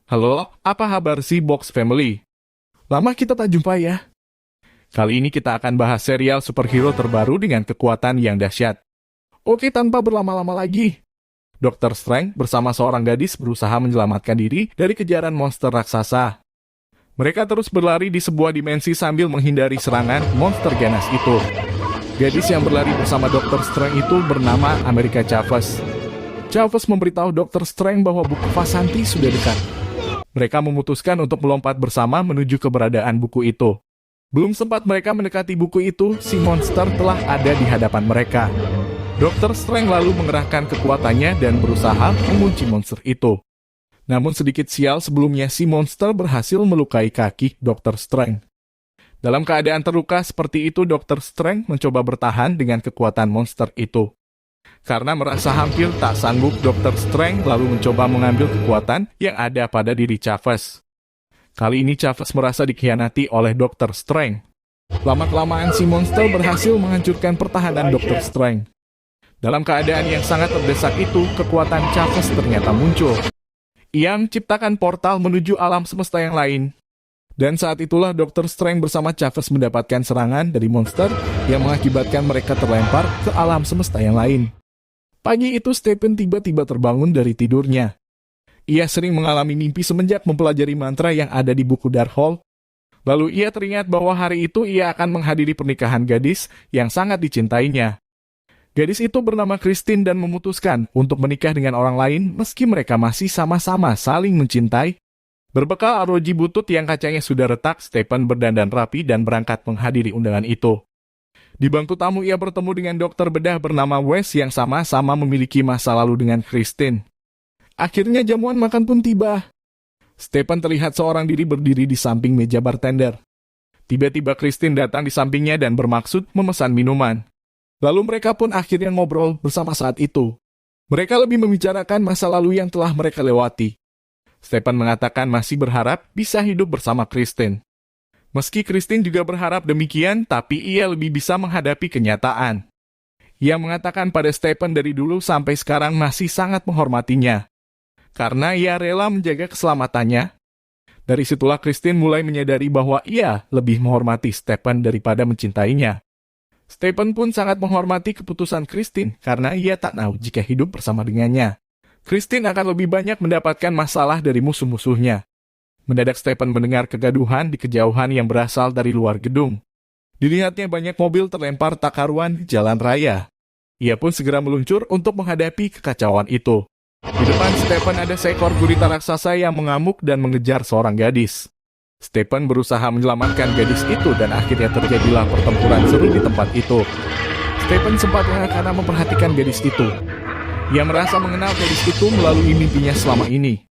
Halo, apa kabar si Box Family? Lama kita tak jumpa ya. Kali ini kita akan bahas serial superhero terbaru dengan kekuatan yang dahsyat. Oke, tanpa berlama-lama lagi. Dr. Strange bersama seorang gadis berusaha menyelamatkan diri dari kejaran monster raksasa. Mereka terus berlari di sebuah dimensi sambil menghindari serangan monster ganas itu. Gadis yang berlari bersama Dr. Strange itu bernama America Chavez. Chavez memberitahu Dr. Strange bahwa buku Vasanti sudah dekat. Mereka memutuskan untuk melompat bersama menuju keberadaan buku itu. Belum sempat mereka mendekati buku itu, si monster telah ada di hadapan mereka. Dr. Strange lalu mengerahkan kekuatannya dan berusaha mengunci monster itu. Namun sedikit sial sebelumnya si monster berhasil melukai kaki Dr. Strange. Dalam keadaan terluka seperti itu, Dr. Strange mencoba bertahan dengan kekuatan monster itu. Karena merasa hampir tak sanggup, Dr. Strange lalu mencoba mengambil kekuatan yang ada pada diri Chavez. Kali ini Chavez merasa dikhianati oleh Dr. Strange. Lama-kelamaan si monster berhasil menghancurkan pertahanan Dr. Strange. Dalam keadaan yang sangat terdesak itu, kekuatan Chavez ternyata muncul. Ia menciptakan portal menuju alam semesta yang lain. Dan saat itulah Dr. Strange bersama Chavez mendapatkan serangan dari monster yang mengakibatkan mereka terlempar ke alam semesta yang lain. Pagi itu Stephen tiba-tiba terbangun dari tidurnya. Ia sering mengalami mimpi semenjak mempelajari mantra yang ada di buku Darkhold. Lalu ia teringat bahwa hari itu ia akan menghadiri pernikahan gadis yang sangat dicintainya. Gadis itu bernama Christine dan memutuskan untuk menikah dengan orang lain meski mereka masih sama-sama saling mencintai. Berbekal arloji butut yang kacanya sudah retak, Stephen berdandan rapi dan berangkat menghadiri undangan itu. Di bangku tamu ia bertemu dengan dokter bedah bernama Wes yang sama-sama memiliki masa lalu dengan Christine. Akhirnya jamuan makan pun tiba. Stephen terlihat seorang diri berdiri di samping meja bartender. Tiba-tiba Christine datang di sampingnya dan bermaksud memesan minuman. Lalu mereka pun akhirnya ngobrol bersama saat itu. Mereka lebih membicarakan masa lalu yang telah mereka lewati. Stephen mengatakan masih berharap bisa hidup bersama Christine. Meski Christine juga berharap demikian, tapi ia lebih bisa menghadapi kenyataan. Ia mengatakan pada Stephen dari dulu sampai sekarang masih sangat menghormatinya. Karena ia rela menjaga keselamatannya. Dari situlah Christine mulai menyadari bahwa ia lebih menghormati Stephen daripada mencintainya. Stephen pun sangat menghormati keputusan Christine karena ia tak tahu jika hidup bersama dengannya. Christine akan lebih banyak mendapatkan masalah dari musuh-musuhnya. Mendadak Stephen mendengar kegaduhan di kejauhan yang berasal dari luar gedung. Dilihatnya banyak mobil terlempar tak karuan di jalan raya. Ia pun segera meluncur untuk menghadapi kekacauan itu. Di depan Stephen ada seekor gurita raksasa yang mengamuk dan mengejar seorang gadis. Stephen berusaha menyelamatkan gadis itu dan akhirnya terjadilah pertempuran seru di tempat itu. Stephen sempat karena memperhatikan gadis itu. Ia merasa mengenal gadis itu melalui mimpinya selama ini.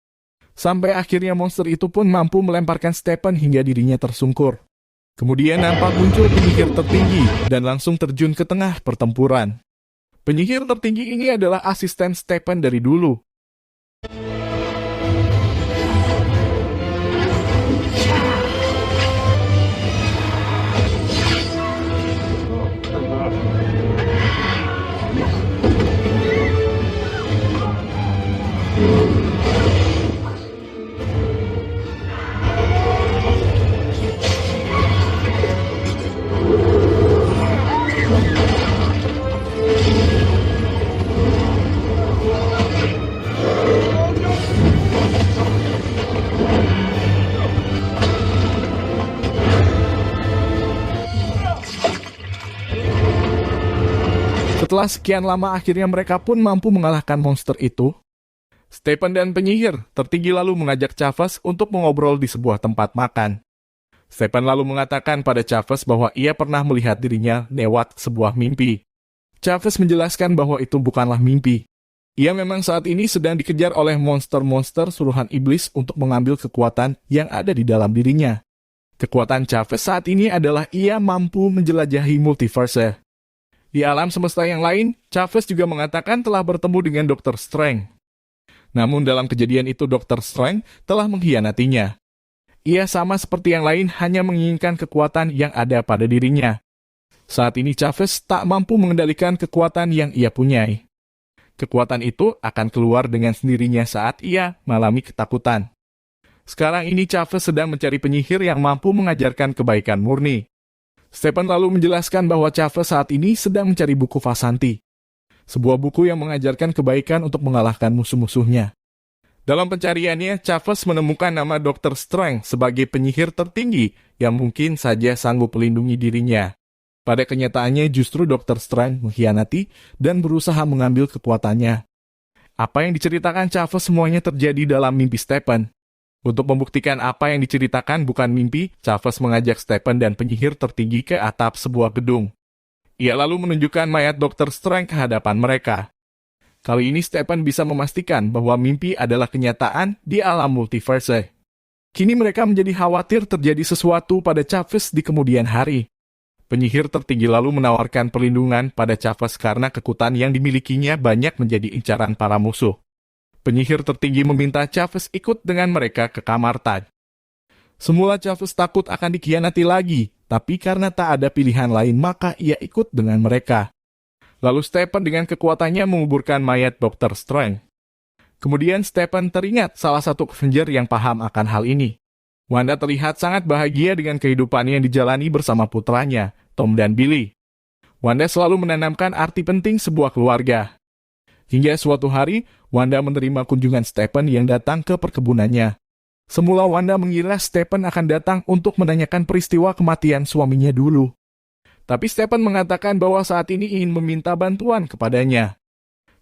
Sampai akhirnya monster itu pun mampu melemparkan Stephen hingga dirinya tersungkur. Kemudian nampak muncul penyihir tertinggi dan langsung terjun ke tengah pertempuran. Penyihir tertinggi ini adalah asisten Stephen dari dulu. Setelah sekian lama akhirnya mereka pun mampu mengalahkan monster itu. Stephen dan penyihir tertinggi lalu mengajak Chavez untuk mengobrol di sebuah tempat makan. Stephen lalu mengatakan pada Chavez bahwa ia pernah melihat dirinya lewat sebuah mimpi. Chavez menjelaskan bahwa itu bukanlah mimpi. Ia memang saat ini sedang dikejar oleh monster-monster suruhan iblis untuk mengambil kekuatan yang ada di dalam dirinya. Kekuatan Chavez saat ini adalah ia mampu menjelajahi multiverse. Di alam semesta yang lain, Chavez juga mengatakan telah bertemu dengan Dr. Strange. Namun dalam kejadian itu Dr. Strange telah mengkhianatinya. Ia sama seperti yang lain hanya menginginkan kekuatan yang ada pada dirinya. Saat ini Chavez tak mampu mengendalikan kekuatan yang ia punyai. Kekuatan itu akan keluar dengan sendirinya saat ia mengalami ketakutan. Sekarang ini Chavez sedang mencari penyihir yang mampu mengajarkan kebaikan murni. Stephen lalu menjelaskan bahwa Chavez saat ini sedang mencari buku Vasanti, sebuah buku yang mengajarkan kebaikan untuk mengalahkan musuh-musuhnya. Dalam pencariannya, Chavez menemukan nama Dr. Strange sebagai penyihir tertinggi yang mungkin saja sanggup melindungi dirinya. Pada kenyataannya justru Dr. Strange mengkhianati dan berusaha mengambil kekuatannya. Apa yang diceritakan Chavez semuanya terjadi dalam mimpi Stephen. Untuk membuktikan apa yang diceritakan bukan mimpi, Chavez mengajak Stephen dan penyihir tertinggi ke atap sebuah gedung. Ia lalu menunjukkan mayat Dr. Strange ke hadapan mereka. Kali ini Stephen bisa memastikan bahwa mimpi adalah kenyataan di alam multiverse. Kini mereka menjadi khawatir terjadi sesuatu pada Chavez di kemudian hari. Penyihir tertinggi lalu menawarkan perlindungan pada Chavez karena kekuatan yang dimilikinya banyak menjadi incaran para musuh. Penyihir tertinggi meminta Chavez ikut dengan mereka ke kamar Taj. Semula Chavez takut akan dikhianati lagi, tapi karena tak ada pilihan lain maka ia ikut dengan mereka. Lalu Stephen dengan kekuatannya menguburkan mayat Dr. Strange. Kemudian Stephen teringat salah satu Avenger yang paham akan hal ini. Wanda terlihat sangat bahagia dengan kehidupan yang dijalani bersama putranya, Tom dan Billy. Wanda selalu menanamkan arti penting sebuah keluarga. Hingga suatu hari, Wanda menerima kunjungan Stephen yang datang ke perkebunannya. Semula Wanda mengira Stephen akan datang untuk menanyakan peristiwa kematian suaminya dulu. Tapi Stephen mengatakan bahwa saat ini ingin meminta bantuan kepadanya.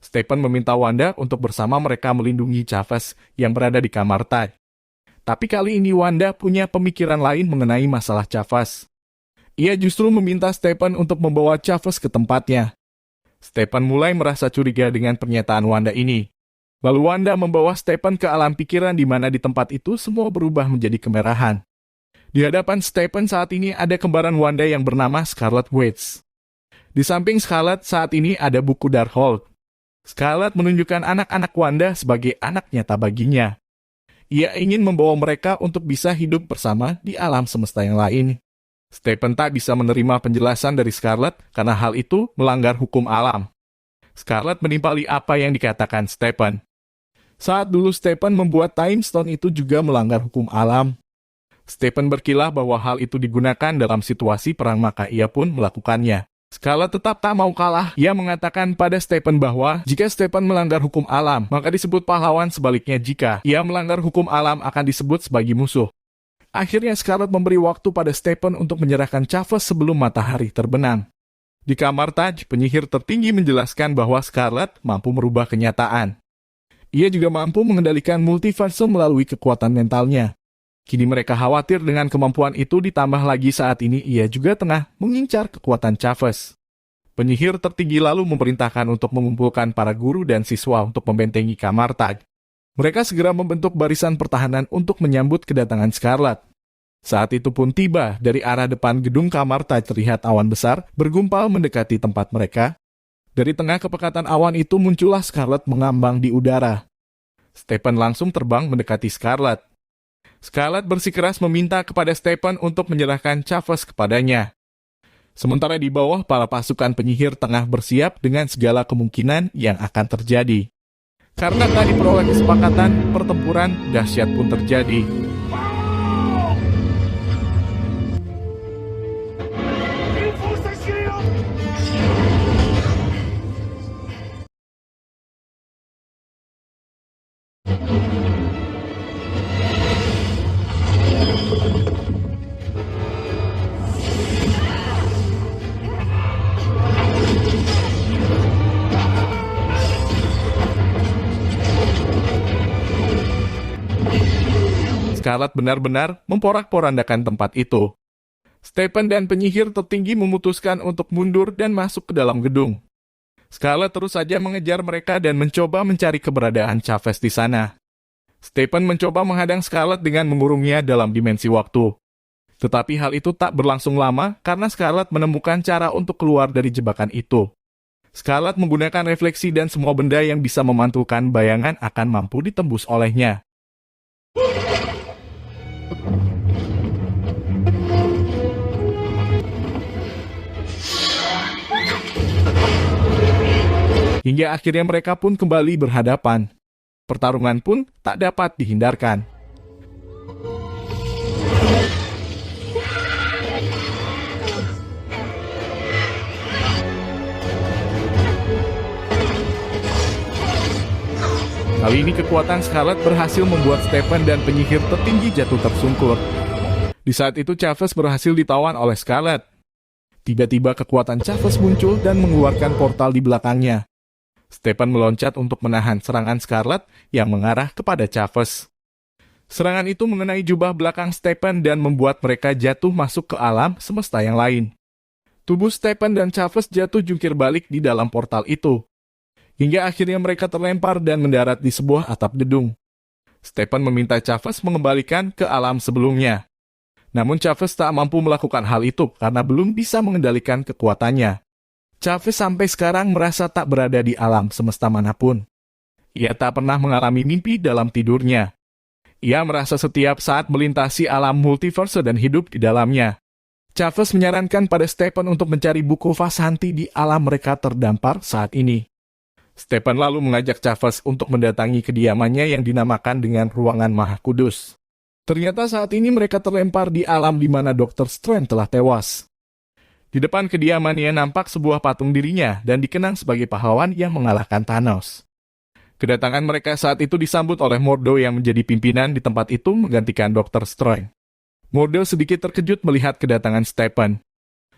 Stephen meminta Wanda untuk bersama mereka melindungi Chavez yang berada di kamar Taj. Tapi kali ini Wanda punya pemikiran lain mengenai masalah Chavez. Ia justru meminta Stephen untuk membawa Chavez ke tempatnya. Stephen mulai merasa curiga dengan pernyataan Wanda ini. Lalu Wanda membawa Stephen ke alam pikiran di mana di tempat itu semua berubah menjadi kemerahan. Di hadapan Stephen saat ini ada kembaran Wanda yang bernama Scarlet Witch. Di samping Scarlet saat ini ada buku Darkhold. Scarlet menunjukkan anak-anak Wanda sebagai anak nyata baginya. Ia ingin membawa mereka untuk bisa hidup bersama di alam semesta yang lain. Stephen tak bisa menerima penjelasan dari Scarlet karena hal itu melanggar hukum alam. Scarlet menimpali apa yang dikatakan Stephen. Saat dulu Stephen membuat Time Stone itu juga melanggar hukum alam. Stephen berkilah bahwa hal itu digunakan dalam situasi perang maka ia pun melakukannya. Scarlet tetap tak mau kalah. Ia mengatakan pada Stephen bahwa jika Stephen melanggar hukum alam, maka disebut pahlawan, sebaliknya jika ia melanggar hukum alam akan disebut sebagai musuh. Akhirnya Scarlet memberi waktu pada Stephen untuk menyerahkan Chavez sebelum matahari terbenam. Di kamar Taj, penyihir tertinggi menjelaskan bahwa Scarlet mampu merubah kenyataan. Ia juga mampu mengendalikan multiverse melalui kekuatan mentalnya. Kini mereka khawatir dengan kemampuan itu ditambah lagi saat ini ia juga tengah mengincar kekuatan Chavez. Penyihir tertinggi lalu memerintahkan untuk mengumpulkan para guru dan siswa untuk membentengi kamar Taj. Mereka segera membentuk barisan pertahanan untuk menyambut kedatangan Scarlet. Saat itu pun tiba, dari arah depan gedung kamar Taj terlihat awan besar bergumpal mendekati tempat mereka. Dari tengah kepekatan awan itu muncullah Scarlet mengambang di udara. Stephen langsung terbang mendekati Scarlet. Scarlet bersikeras meminta kepada Stephen untuk menyerahkan Chavez kepadanya. Sementara di bawah, para pasukan penyihir tengah bersiap dengan segala kemungkinan yang akan terjadi. Karena tak diperoleh kesepakatan, pertempuran dahsyat pun terjadi. Scarlet benar-benar memporak-porandakan tempat itu. Stephen dan penyihir tertinggi memutuskan untuk mundur dan masuk ke dalam gedung. Scarlet terus saja mengejar mereka dan mencoba mencari keberadaan Chavez di sana. Stephen mencoba menghadang Scarlet dengan mengurungnya dalam dimensi waktu. Tetapi hal itu tak berlangsung lama karena Scarlet menemukan cara untuk keluar dari jebakan itu. Scarlet menggunakan refleksi dan semua benda yang bisa memantulkan bayangan akan mampu ditembus olehnya. Hingga akhirnya mereka pun kembali berhadapan. Pertarungan pun tak dapat dihindarkan. Scarlet mencoba menyerang Stephen, tetapi Stephen justru menghindar. Scarlet mencoba menyerang Stephen, tetapi Stephen justru menghindar. Hingga akhirnya mereka pun kembali berhadapan. Pertarungan pun tak dapat dihindarkan. Pertarungan pun tak dapat dihindarkan. Kali ini kekuatan Scarlet berhasil membuat Stephen dan penyihir tertinggi jatuh tersungkur. Di saat itu Chavez berhasil ditawan oleh Scarlet. Tiba-tiba kekuatan Chavez muncul dan mengeluarkan portal di belakangnya. Stephen meloncat untuk menahan serangan Scarlet yang mengarah kepada Chavez. Serangan itu mengenai jubah belakang Stephen dan membuat mereka jatuh masuk ke alam semesta yang lain. Tubuh Stephen dan Chavez jatuh jungkir balik di dalam portal itu. Hingga akhirnya mereka terlempar dan mendarat di sebuah atap gedung. Stephen meminta Chavez mengembalikan ke alam sebelumnya. Namun Chavez tak mampu melakukan hal itu karena belum bisa mengendalikan kekuatannya. Chavez sampai sekarang merasa tak berada di alam semesta manapun. Ia tak pernah mengalami mimpi dalam tidurnya. Ia merasa setiap saat melintasi alam multiverse dan hidup di dalamnya. Chavez menyarankan pada Stephen untuk mencari buku Vasanti di alam mereka terdampar saat ini. Stephen lalu mengajak Chavez untuk mendatangi kediamannya yang dinamakan dengan Ruangan Maha Kudus. Ternyata saat ini mereka terlempar di alam di mana Dr. Strange telah tewas. Di depan kediamannya nampak sebuah patung dirinya dan dikenang sebagai pahlawan yang mengalahkan Thanos. Kedatangan mereka saat itu disambut oleh Mordo yang menjadi pimpinan di tempat itu menggantikan Dr. Strange. Mordo sedikit terkejut melihat kedatangan Stephen.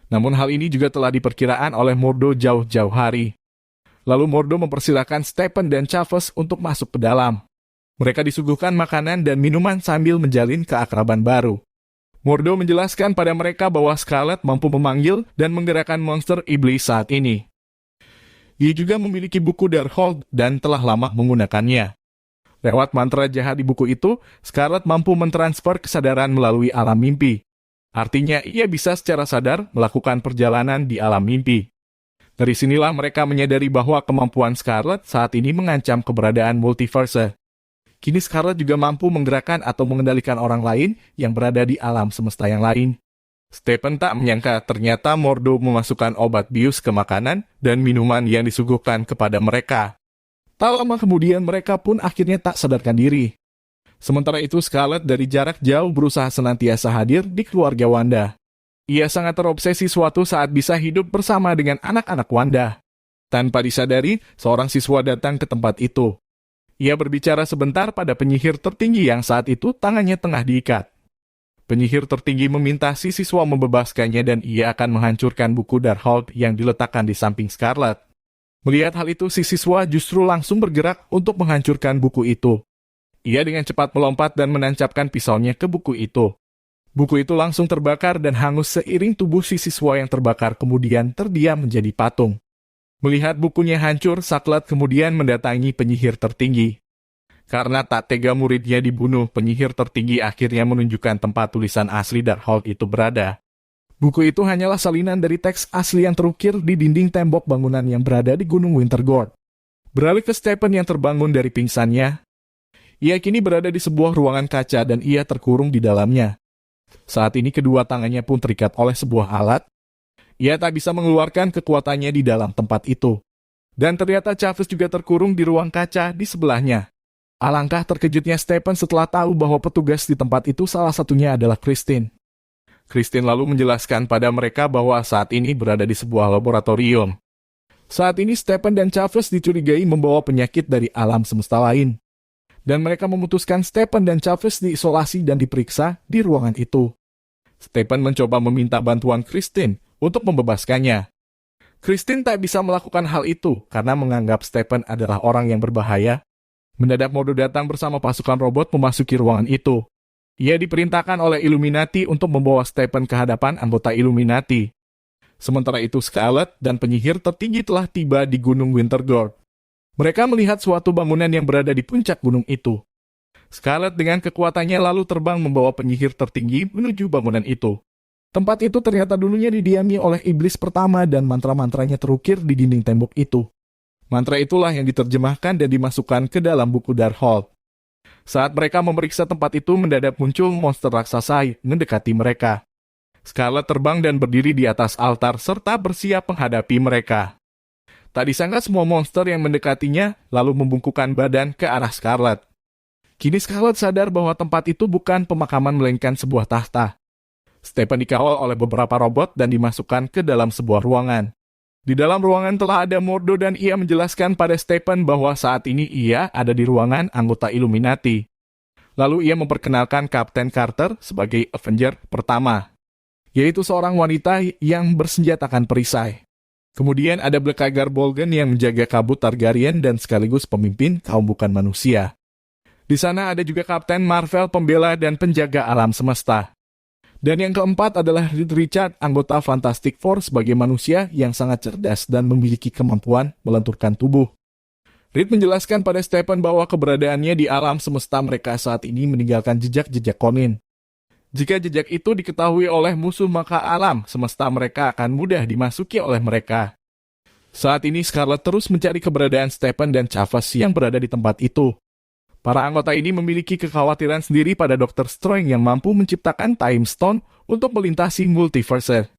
Namun hal ini juga telah diperkirakan oleh Mordo jauh-jauh hari. Lalu Mordo mempersilahkan Stephen dan Chavez untuk masuk ke dalam. Mereka disuguhkan makanan dan minuman sambil menjalin keakraban baru. Mordo menjelaskan pada mereka bahwa Scarlet mampu memanggil dan menggerakkan monster iblis saat ini. Dia juga memiliki buku Darkhold dan telah lama menggunakannya. Lewat mantra jahat di buku itu, Scarlet mampu mentransfer kesadaran melalui alam mimpi. Artinya ia bisa secara sadar melakukan perjalanan di alam mimpi. Dari sinilah mereka menyadari bahwa kemampuan Scarlet saat ini mengancam keberadaan multiverse. Kini Scarlet juga mampu menggerakkan atau mengendalikan orang lain yang berada di alam semesta yang lain. Stephen tak menyangka ternyata Mordo memasukkan obat bius ke makanan dan minuman yang disuguhkan kepada mereka. Tak lama kemudian mereka pun akhirnya tak sadarkan diri. Sementara itu Scarlet dari jarak jauh berusaha senantiasa hadir di keluarga Wanda. Ia sangat terobsesi suatu saat bisa hidup bersama dengan anak-anak Wanda. Tanpa disadari, seorang siswa datang ke tempat itu. Ia berbicara sebentar pada penyihir tertinggi yang saat itu tangannya tengah diikat. Penyihir tertinggi meminta si siswa membebaskannya dan ia akan menghancurkan buku Darkhold yang diletakkan di samping Scarlet. Melihat hal itu, si siswa justru langsung bergerak untuk menghancurkan buku itu. Ia dengan cepat melompat dan menancapkan pisaunya ke buku itu. Buku itu langsung terbakar dan hangus seiring tubuh si siswa yang terbakar kemudian terdiam menjadi patung. Melihat bukunya hancur, Scarlet kemudian mendatangi penyihir tertinggi. Karena tak tega muridnya dibunuh, penyihir tertinggi akhirnya menunjukkan tempat tulisan asli Darkhold itu berada. Buku itu hanyalah salinan dari teks asli yang terukir di dinding tembok bangunan yang berada di Gunung Wintergord. Beralih ke Stephen yang terbangun dari pingsannya, ia kini berada di sebuah ruangan kaca dan ia terkurung di dalamnya. Saat ini kedua tangannya pun terikat oleh sebuah alat. Ia tak bisa mengeluarkan kekuatannya di dalam tempat itu. Dan ternyata Chavez juga terkurung di ruang kaca di sebelahnya. Alangkah terkejutnya Stephen setelah tahu bahwa petugas di tempat itu salah satunya adalah Christine. Christine lalu menjelaskan pada mereka bahwa saat ini berada di sebuah laboratorium. Saat ini Stephen dan Chavez dicurigai membawa penyakit dari alam semesta lain. Dan mereka memutuskan Stephen dan Chavez diisolasi dan diperiksa di ruangan itu. Stephen mencoba meminta bantuan Christine untuk membebaskannya. Christine tak bisa melakukan hal itu karena menganggap Stephen adalah orang yang berbahaya. Mendadak Mordo datang bersama pasukan robot memasuki ruangan itu. Ia diperintahkan oleh Illuminati untuk membawa Stephen ke hadapan anggota Illuminati. Sementara itu Scarlet dan penyihir tertinggi telah tiba di Gunung Wintergord. Mereka melihat suatu bangunan yang berada di puncak gunung itu. Scarlet dengan kekuatannya lalu terbang membawa penyihir tertinggi menuju bangunan itu. Tempat itu ternyata dulunya didiami oleh iblis pertama dan mantra-mantranya terukir di dinding tembok itu. Mantra itulah yang diterjemahkan dan dimasukkan ke dalam buku Darkhold. Saat mereka memeriksa tempat itu, mendadak muncul monster raksasa mendekati mereka. Scarlet terbang dan berdiri di atas altar serta bersiap menghadapi mereka. Tak disangka semua monster yang mendekatinya lalu membungkukkan badan ke arah Scarlet. Kini Scarlet sadar bahwa tempat itu bukan pemakaman melainkan sebuah tahta. Stephen dikawal oleh beberapa robot dan dimasukkan ke dalam sebuah ruangan. Di dalam ruangan telah ada Mordo dan ia menjelaskan pada Stephen bahwa saat ini ia ada di ruangan anggota Illuminati. Lalu ia memperkenalkan Kapten Carter sebagai Avenger pertama, yaitu seorang wanita yang bersenjatakan perisai. Kemudian ada Black Tiger Bolgan yang menjaga kabut Targaryen dan sekaligus pemimpin kaum bukan manusia. Di sana ada juga Kapten Marvel pembela dan penjaga alam semesta. Dan yang keempat adalah Reed Richards, anggota Fantastic Four sebagai manusia yang sangat cerdas dan memiliki kemampuan melenturkan tubuh. Reed menjelaskan pada Stephen bahwa keberadaannya di alam semesta mereka saat ini meninggalkan jejak-jejak Conin. Jika jejak itu diketahui oleh musuh, maka alam semesta mereka akan mudah dimasuki oleh mereka. Saat ini Scarlet terus mencari keberadaan Stephen dan Chavez yang berada di tempat itu. Para anggota ini memiliki kekhawatiran sendiri pada Dr. Strange yang mampu menciptakan Time Stone untuk melintasi multiverse.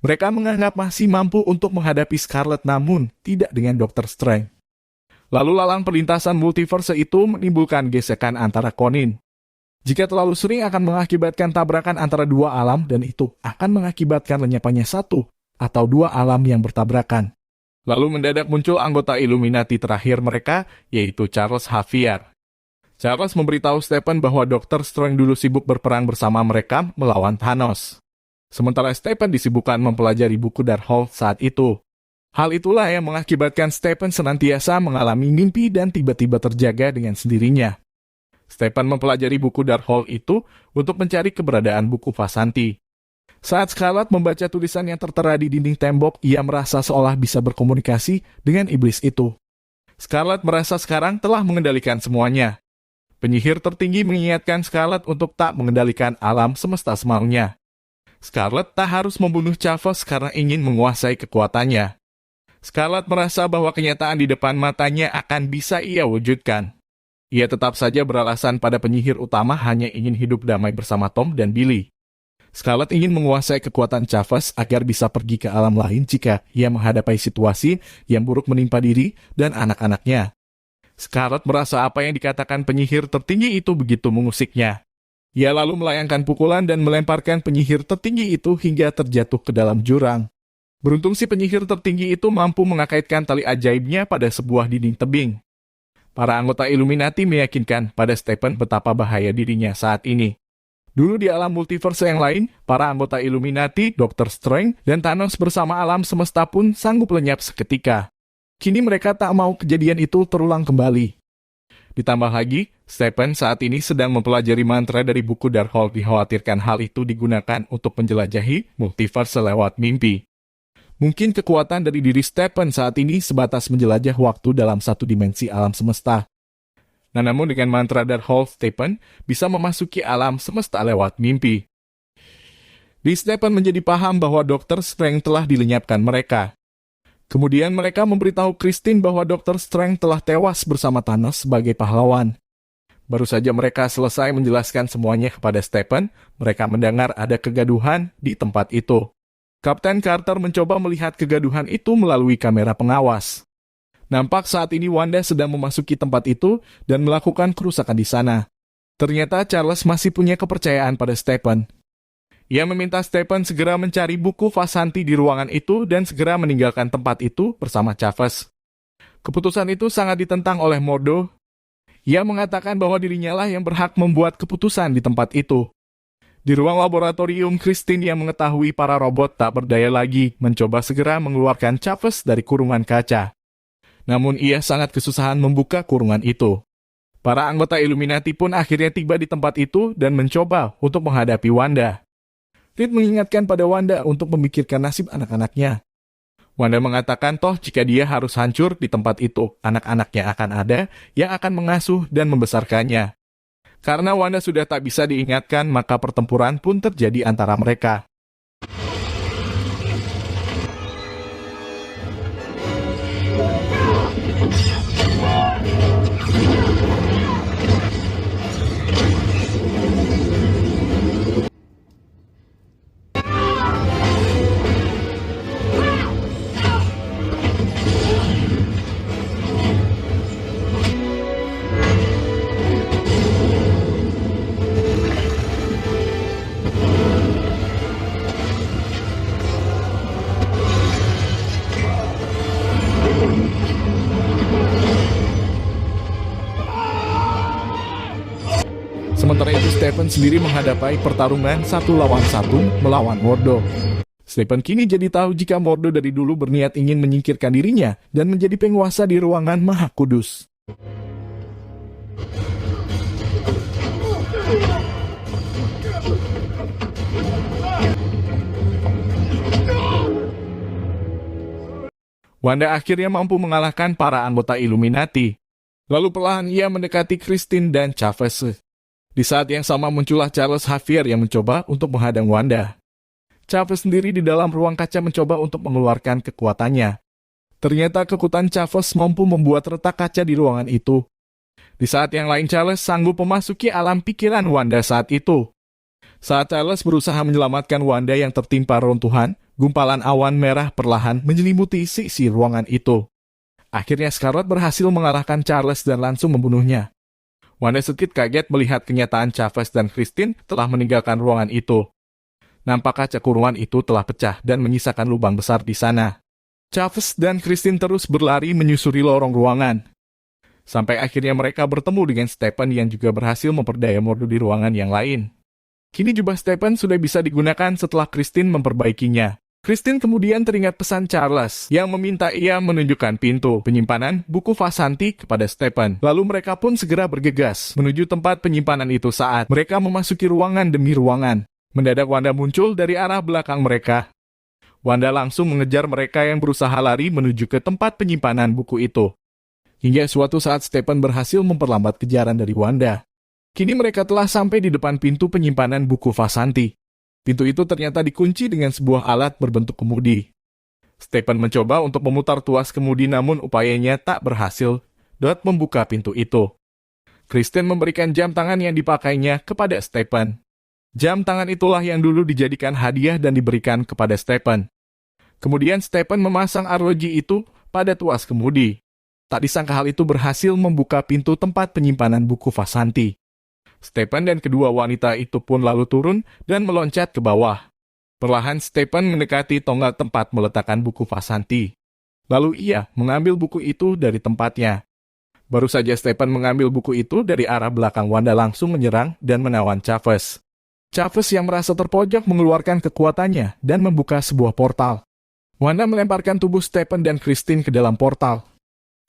Mereka menganggap masih mampu untuk menghadapi Scarlet namun tidak dengan Dr. Strange. Lalu lalang perlintasan multiverse itu menimbulkan gesekan antara Conin. Jika terlalu sering akan mengakibatkan tabrakan antara dua alam dan itu akan mengakibatkan lenyapnya satu atau dua alam yang bertabrakan. Lalu mendadak muncul anggota Illuminati terakhir mereka, yaitu Charles Xavier. Charles memberitahu Stephen bahwa Dr. Strange dulu sibuk berperang bersama mereka melawan Thanos. Sementara Stephen disibukkan mempelajari buku Darkhold saat itu. Hal itulah yang mengakibatkan Stephen senantiasa mengalami mimpi dan tiba-tiba terjaga dengan sendirinya. Stephen mempelajari buku Darkhold itu untuk mencari keberadaan buku Vasanti. Saat Scarlet membaca tulisan yang tertera di dinding tembok, ia merasa seolah bisa berkomunikasi dengan iblis itu. Scarlet merasa sekarang telah mengendalikan semuanya. Penyihir tertinggi mengingatkan Scarlet untuk tak mengendalikan alam semesta semaunya. Scarlet tak harus membunuh Chavez karena ingin menguasai kekuatannya. Scarlet merasa bahwa kenyataan di depan matanya akan bisa ia wujudkan. Ia tetap saja beralasan pada penyihir utama hanya ingin hidup damai bersama Tom dan Billy. Scarlet ingin menguasai kekuatan Chavez agar bisa pergi ke alam lain jika ia menghadapi situasi yang buruk menimpa diri dan anak-anaknya. Scarlet merasa apa yang dikatakan penyihir tertinggi itu begitu mengusiknya. Ia lalu melayangkan pukulan dan melemparkan penyihir tertinggi itu hingga terjatuh ke dalam jurang. Beruntung si penyihir tertinggi itu mampu mengakaitkan tali ajaibnya pada sebuah dinding tebing. Para anggota Illuminati meyakinkan pada Stephen betapa bahaya dirinya saat ini. Dulu di alam multiverse yang lain, para anggota Illuminati, Dr. Strange, dan Thanos bersama alam semesta pun sanggup lenyap seketika. Kini mereka tak mau kejadian itu terulang kembali. Ditambah lagi, Stephen saat ini sedang mempelajari mantra dari buku Darkhold. Dikhawatirkan hal itu digunakan untuk menjelajahi multiverse lewat mimpi. Mungkin kekuatan dari diri Stephen saat ini sebatas menjelajah waktu dalam satu dimensi alam semesta. Nah, namun dengan mantra Darkhold, Stephen bisa memasuki alam semesta lewat mimpi. Di Stephen menjadi paham bahwa Dr. Strange telah dilenyapkan mereka. Kemudian mereka memberitahu Christine bahwa Dr. Strange telah tewas bersama Thanos sebagai pahlawan. Baru saja mereka selesai menjelaskan semuanya kepada Stephen, mereka mendengar ada kegaduhan di tempat itu. Kapten Carter mencoba melihat kegaduhan itu melalui kamera pengawas. Nampak saat ini Wanda sedang memasuki tempat itu dan melakukan kerusakan di sana. Ternyata Charles masih punya kepercayaan pada Stephen. Ia meminta Stephen segera mencari buku Vasanti di ruangan itu dan segera meninggalkan tempat itu bersama Chavez. Keputusan itu sangat ditentang oleh Mordo. Ia mengatakan bahwa dirinya lah yang berhak membuat keputusan di tempat itu. Di ruang laboratorium, Christine yang mengetahui para robot tak berdaya lagi mencoba segera mengeluarkan Chavez dari kurungan kaca. Namun ia sangat kesusahan membuka kurungan itu. Para anggota Illuminati pun akhirnya tiba di tempat itu dan mencoba untuk menghadapi Wanda. Reed mengingatkan pada Wanda untuk memikirkan nasib anak-anaknya. Wanda mengatakan toh jika dia harus hancur di tempat itu, anak-anaknya akan ada yang akan mengasuh dan membesarkannya. Karena Wanda sudah tak bisa diingatkan, maka pertempuran pun terjadi antara mereka. Stephen sendiri menghadapi pertarungan 1 lawan 1 melawan Mordo. Stephen kini jadi tahu jika Mordo dari dulu berniat ingin menyingkirkan dirinya dan menjadi penguasa di ruangan Maha Kudus. Wanda akhirnya mampu mengalahkan para anggota Illuminati. Lalu perlahan ia mendekati Christine dan Chavez. Di saat yang sama muncullah Charles Xavier yang mencoba untuk menghadang Wanda. Chavez sendiri di dalam ruang kaca mencoba untuk mengeluarkan kekuatannya. Ternyata kekuatan Chavez mampu membuat retak kaca di ruangan itu. Di saat yang lain Charles sanggup memasuki alam pikiran Wanda saat itu. Saat Charles berusaha menyelamatkan Wanda yang tertimpa runtuhan, gumpalan awan merah perlahan menyelimuti sisi ruangan itu. Akhirnya Scarlet berhasil mengarahkan Charles dan langsung membunuhnya. Wanda sedikit kaget melihat kenyataan Chavez dan Christine telah meninggalkan ruangan itu. Nampak kaca kurungan itu telah pecah dan menyisakan lubang besar di sana. Chavez dan Christine terus berlari menyusuri lorong ruangan. Sampai akhirnya mereka bertemu dengan Stephen yang juga berhasil memperdaya Mordo di ruangan yang lain. Kini jubah Stephen sudah bisa digunakan setelah Christine memperbaikinya. Christine kemudian teringat pesan Charles yang meminta ia menunjukkan pintu penyimpanan buku Vasanti kepada Stephen. Lalu mereka pun segera bergegas menuju tempat penyimpanan itu saat mereka memasuki ruangan demi ruangan. Mendadak Wanda muncul dari arah belakang mereka. Wanda langsung mengejar mereka yang berusaha lari menuju ke tempat penyimpanan buku itu. Hingga suatu saat Stephen berhasil memperlambat kejaran dari Wanda. Kini mereka telah sampai di depan pintu penyimpanan buku Vasanti. Pintu itu ternyata dikunci dengan sebuah alat berbentuk kemudi. Stephen mencoba untuk memutar tuas kemudi namun upayanya tak berhasil dapat membuka pintu itu. Christine memberikan jam tangan yang dipakainya kepada Stephen. Jam tangan itulah yang dulu dijadikan hadiah dan diberikan kepada Stephen. Kemudian Stephen memasang arloji itu pada tuas kemudi. Tak disangka hal itu berhasil membuka pintu tempat penyimpanan buku Vasanti. Stephen dan kedua wanita itu pun lalu turun dan meloncat ke bawah. Perlahan Stephen mendekati tonggak tempat meletakkan buku Vasanti. Lalu ia mengambil buku itu dari tempatnya. Baru saja Stephen mengambil buku itu dari arah belakang Wanda langsung menyerang dan menawan Chavez. Chavez yang merasa terpojok mengeluarkan kekuatannya dan membuka sebuah portal. Wanda melemparkan tubuh Stephen dan Christine ke dalam portal.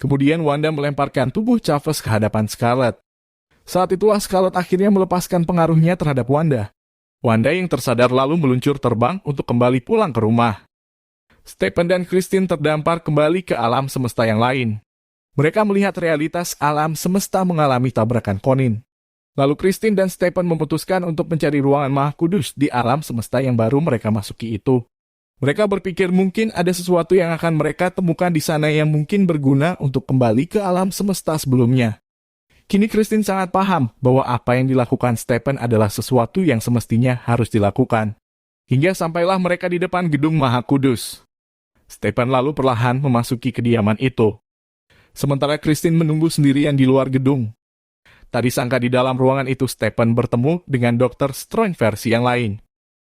Kemudian Wanda melemparkan tubuh Chavez ke hadapan Scarlet. Saat itulah Scarlet akhirnya melepaskan pengaruhnya terhadap Wanda. Wanda yang tersadar lalu meluncur terbang untuk kembali pulang ke rumah. Stephen dan Christine terdampar kembali ke alam semesta yang lain. Mereka melihat realitas alam semesta mengalami tabrakan konin. Lalu Christine dan Stephen memutuskan untuk mencari ruangan Maha Kudus di alam semesta yang baru mereka masuki itu. Mereka berpikir mungkin ada sesuatu yang akan mereka temukan di sana yang mungkin berguna untuk kembali ke alam semesta sebelumnya. Kini Christine sangat paham bahwa apa yang dilakukan Stephen adalah sesuatu yang semestinya harus dilakukan. Hingga sampailah mereka di depan gedung Maha Kudus. Stephen lalu perlahan memasuki kediaman itu. Sementara Christine menunggu sendirian di luar gedung. Tak disangka di dalam ruangan itu Stephen bertemu dengan Dr. Strange versi yang lain.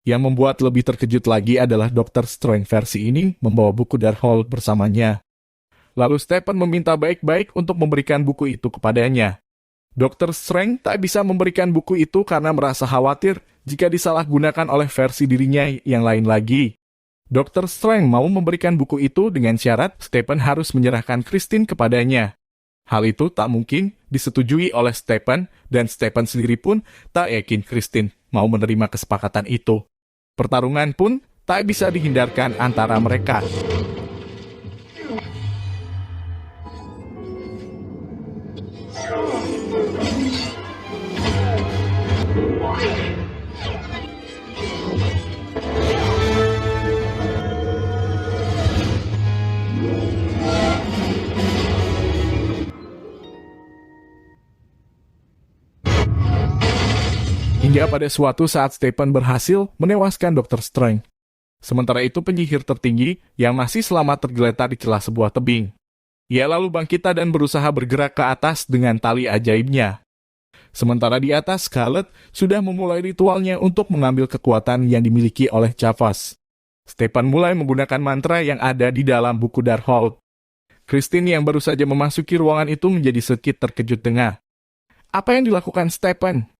Yang membuat lebih terkejut lagi adalah Dr. Strange versi ini membawa buku Darkhold bersamanya. Lalu Stephen meminta baik-baik untuk memberikan buku itu kepadanya. Dr. Strange tak bisa memberikan buku itu karena merasa khawatir jika disalahgunakan oleh versi dirinya yang lain lagi. Dr. Strange mau memberikan buku itu dengan syarat Stephen harus menyerahkan Christine kepadanya. Hal itu tak mungkin disetujui oleh Stephen dan Stephen sendiri pun tak yakin Christine mau menerima kesepakatan itu. Pertarungan pun tak bisa dihindarkan antara mereka. Hingga pada suatu saat Stephen berhasil menewaskan Dr. Strange. Sementara itu penyihir tertinggi yang masih selamat tergeletak di celah sebuah tebing. Ia lalu bangkit dan berusaha bergerak ke atas dengan tali ajaibnya. Sementara di atas Scarlet sudah memulai ritualnya untuk mengambil kekuatan yang dimiliki oleh Chavez. Stephen mulai menggunakan mantra yang ada di dalam buku Darkhold. Christine yang baru saja memasuki ruangan itu menjadi sedikit terkejut dengar. Apa yang dilakukan Stephen?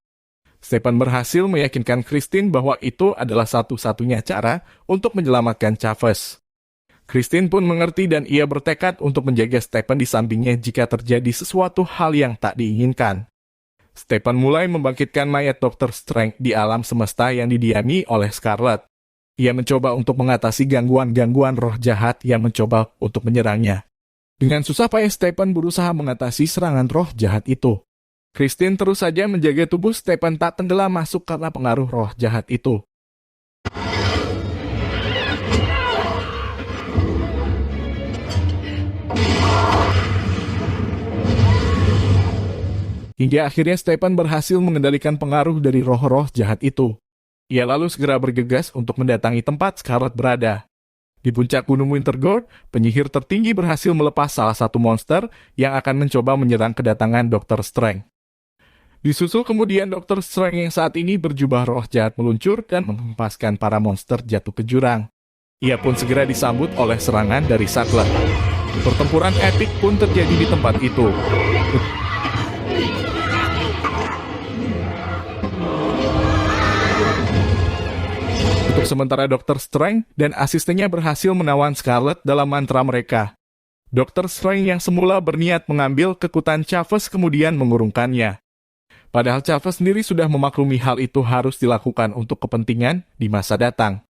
Stephen berhasil meyakinkan Christine bahwa itu adalah satu-satunya cara untuk menyelamatkan Chavez. Christine pun mengerti dan ia bertekad untuk menjaga Stephen di sampingnya jika terjadi sesuatu hal yang tak diinginkan. Stephen mulai membangkitkan mayat Dr. Strange di alam semesta yang didiami oleh Scarlet. Ia mencoba untuk mengatasi gangguan-gangguan roh jahat yang mencoba untuk menyerangnya. Dengan susah payah Stephen berusaha mengatasi serangan roh jahat itu. Christine terus saja menjaga tubuh Stephen tak tenggelam masuk karena pengaruh roh jahat itu. Hingga akhirnya Stephen berhasil mengendalikan pengaruh dari roh-roh jahat itu. Ia lalu segera bergegas untuk mendatangi tempat Scarlet berada. Di puncak Gunung Wintergord, penyihir tertinggi berhasil melepas salah satu monster yang akan mencoba menyerang kedatangan Dr. Strange. Disusul kemudian Dr. Strange yang saat ini berjubah roh jahat meluncur dan menghempaskan para monster jatuh ke jurang. Ia pun segera disambut oleh serangan dari Sattler. Pertempuran epik pun terjadi di tempat itu. Untuk sementara Dr. Strange dan asistennya berhasil menawan Scarlet dalam mantra mereka. Dr. Strange yang semula berniat mengambil kekuatan Chavez kemudian mengurungkannya. Padahal Chavez sendiri sudah memaklumi hal itu harus dilakukan untuk kepentingan di masa datang.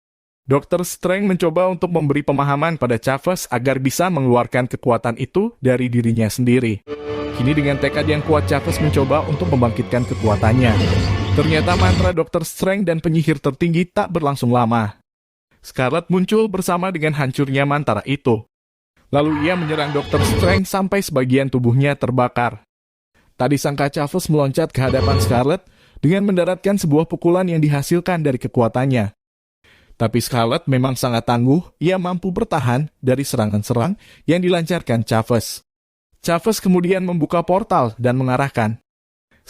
Dr. Strange mencoba untuk memberi pemahaman pada Chavez agar bisa mengeluarkan kekuatan itu dari dirinya sendiri. Kini dengan tekad yang kuat Chavez mencoba untuk membangkitkan kekuatannya. Ternyata mantra Dr. Strange dan penyihir tertinggi tak berlangsung lama. Scarlet muncul bersama dengan hancurnya mantra itu. Lalu ia menyerang Dr. Strange sampai sebagian tubuhnya terbakar. Tak disangka Chavez meloncat ke hadapan Scarlet dengan mendaratkan sebuah pukulan yang dihasilkan dari kekuatannya. Tapi Scarlet memang sangat tangguh, ia mampu bertahan dari serangan-serang yang dilancarkan Chavez. Chavez kemudian membuka portal dan mengarahkan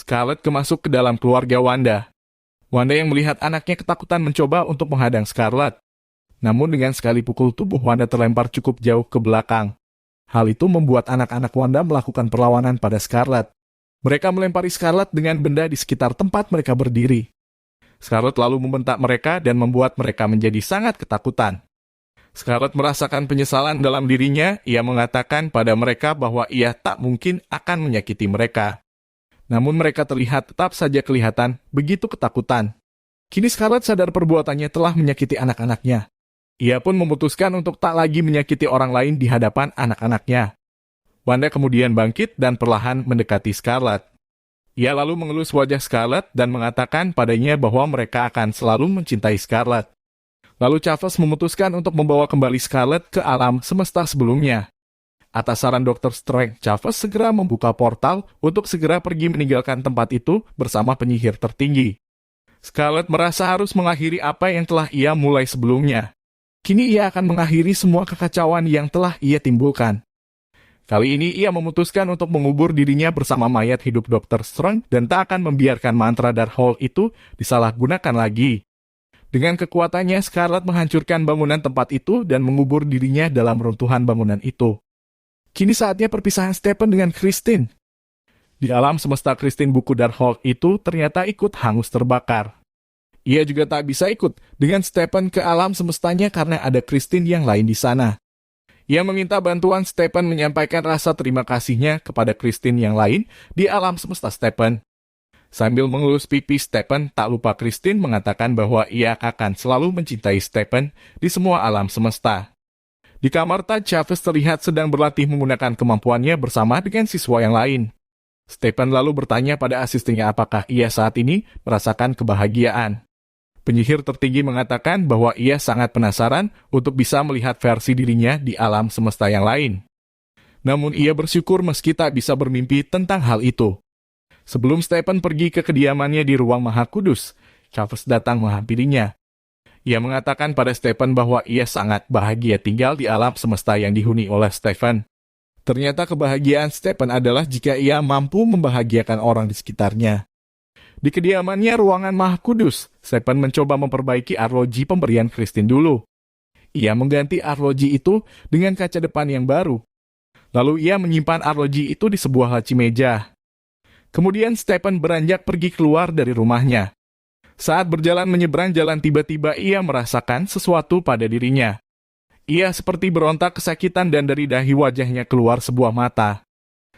Scarlet masuk ke dalam keluarga Wanda. Wanda yang melihat anaknya ketakutan mencoba untuk menghadang Scarlet. Namun dengan sekali pukul tubuh Wanda terlempar cukup jauh ke belakang. Hal itu membuat anak-anak Wanda melakukan perlawanan pada Scarlet. Mereka melempari Scarlet dengan benda di sekitar tempat mereka berdiri. Scarlet lalu membentak mereka dan membuat mereka menjadi sangat ketakutan. Scarlet merasakan penyesalan dalam dirinya, ia mengatakan pada mereka bahwa ia tak mungkin akan menyakiti mereka. Namun mereka terlihat tetap saja kelihatan begitu ketakutan. Kini Scarlet sadar perbuatannya telah menyakiti anak-anaknya. Ia pun memutuskan untuk tak lagi menyakiti orang lain di hadapan anak-anaknya. Wanda kemudian bangkit dan perlahan mendekati Scarlet. Ia lalu mengelus wajah Scarlet dan mengatakan padanya bahwa mereka akan selalu mencintai Scarlet. Lalu Chavez memutuskan untuk membawa kembali Scarlet ke alam semesta sebelumnya. Atas saran Dr. Strange, Chavez segera membuka portal untuk segera pergi meninggalkan tempat itu bersama penyihir tertinggi. Scarlet merasa harus mengakhiri apa yang telah ia mulai sebelumnya. Kini ia akan mengakhiri semua kekacauan yang telah ia timbulkan. Kali ini ia memutuskan untuk mengubur dirinya bersama mayat hidup Dr. Strange dan tak akan membiarkan mantra Darkhold itu disalahgunakan lagi. Dengan kekuatannya, Scarlet menghancurkan bangunan tempat itu dan mengubur dirinya dalam runtuhan bangunan itu. Kini saatnya perpisahan Stephen dengan Christine. Di alam semesta Christine, buku Darkhold itu ternyata ikut hangus terbakar. Ia juga tak bisa ikut dengan Stephen ke alam semestanya karena ada Christine yang lain di sana. Ia meminta bantuan Stephen menyampaikan rasa terima kasihnya kepada Christine yang lain di alam semesta Stephen. Sambil mengelus pipi Stephen, tak lupa Christine mengatakan bahwa ia akan selalu mencintai Stephen di semua alam semesta. Di kamar Taj, Chavez terlihat sedang berlatih menggunakan kemampuannya bersama dengan siswa yang lain. Stephen lalu bertanya pada asistennya apakah ia saat ini merasakan kebahagiaan. Penyihir tertinggi mengatakan bahwa ia sangat penasaran untuk bisa melihat versi dirinya di alam semesta yang lain. Namun ia bersyukur meski tak bisa bermimpi tentang hal itu. Sebelum Stephen pergi ke kediamannya di ruang Maha Kudus, Chavez datang menghampirinya. Ia mengatakan pada Stephen bahwa ia sangat bahagia tinggal di alam semesta yang dihuni oleh Stephen. Ternyata kebahagiaan Stephen adalah jika ia mampu membahagiakan orang di sekitarnya. Di kediamannya ruangan Maha Kudus, Stephen mencoba memperbaiki arloji pemberian Christine dulu. Ia mengganti arloji itu dengan kaca depan yang baru. Lalu ia menyimpan arloji itu di sebuah laci meja. Kemudian Stephen beranjak pergi keluar dari rumahnya. Saat berjalan menyeberang jalan tiba-tiba ia merasakan sesuatu pada dirinya. Ia seperti berontak kesakitan dan dari dahi wajahnya keluar sebuah mata.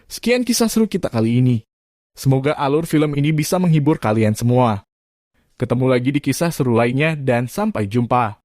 Sekian kisah seru kita kali ini. Semoga alur film ini bisa menghibur kalian semua. Ketemu lagi di kisah seru lainnya dan sampai jumpa.